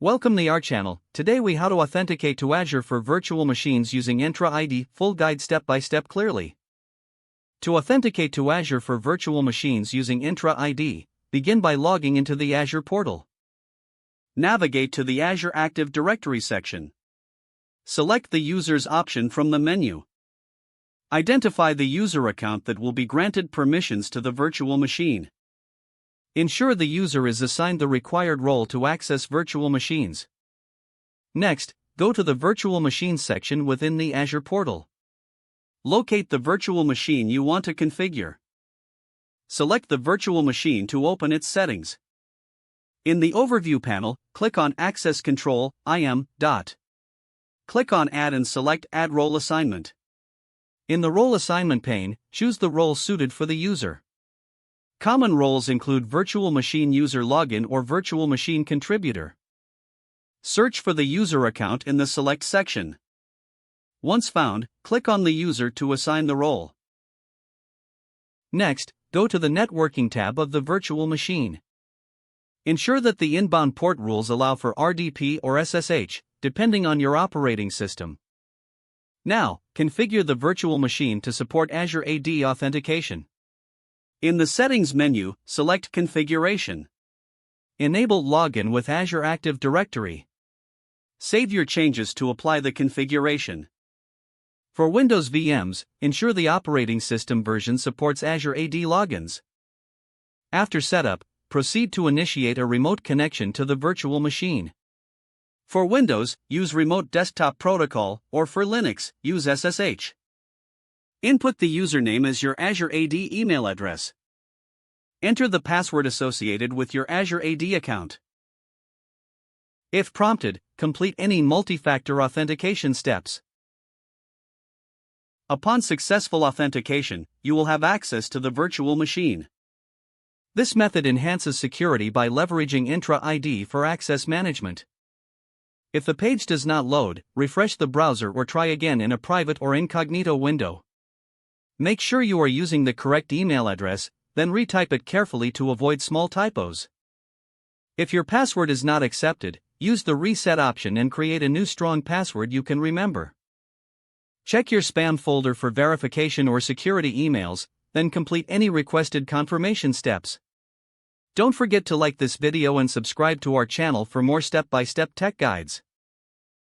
Welcome to our channel. Today we how to authenticate to Azure for virtual machines using Entra ID, full guide step by step clearly. To authenticate to Azure for virtual machines using Entra ID, begin by logging into the Azure portal. Navigate to the Azure Active Directory section. Select the Users option from the menu. Identify the user account that will be granted permissions to the virtual machine. Ensure the user is assigned the required role to access virtual machines. Next, go to the Virtual Machines section within the Azure portal. Locate the virtual machine you want to configure. Select the virtual machine to open its settings. In the Overview panel, click on Access Control, IM. Click on Add and select Add Role Assignment. In the Role Assignment pane, choose the role suited for the user. Common roles include Virtual Machine User Login or Virtual Machine Contributor. Search for the user account in the Select section. Once found, click on the user to assign the role. Next, go to the Networking tab of the virtual machine. Ensure that the inbound port rules allow for RDP or SSH, depending on your operating system. Now, configure the virtual machine to support Azure AD authentication. In the Settings menu, select Configuration. Enable Login with Azure Active Directory. Save your changes to apply the configuration. For Windows VMs, ensure the operating system version supports Azure AD logins. After setup, proceed to initiate a remote connection to the virtual machine. For Windows, use Remote Desktop Protocol, or for Linux, use SSH. Input the username as your Azure AD email address. Enter the password associated with your Azure AD account. If prompted, complete any multi-factor authentication steps. Upon successful authentication, you will have access to the virtual machine. This method enhances security by leveraging Entra ID for access management. If the page does not load, refresh the browser or try again in a private or incognito window. Make sure you are using the correct email address, then retype it carefully to avoid small typos. If your password is not accepted, use the reset option and create a new strong password you can remember. Check your spam folder for verification or security emails, then complete any requested confirmation steps. Don't forget to like this video and subscribe to our channel for more step-by-step tech guides.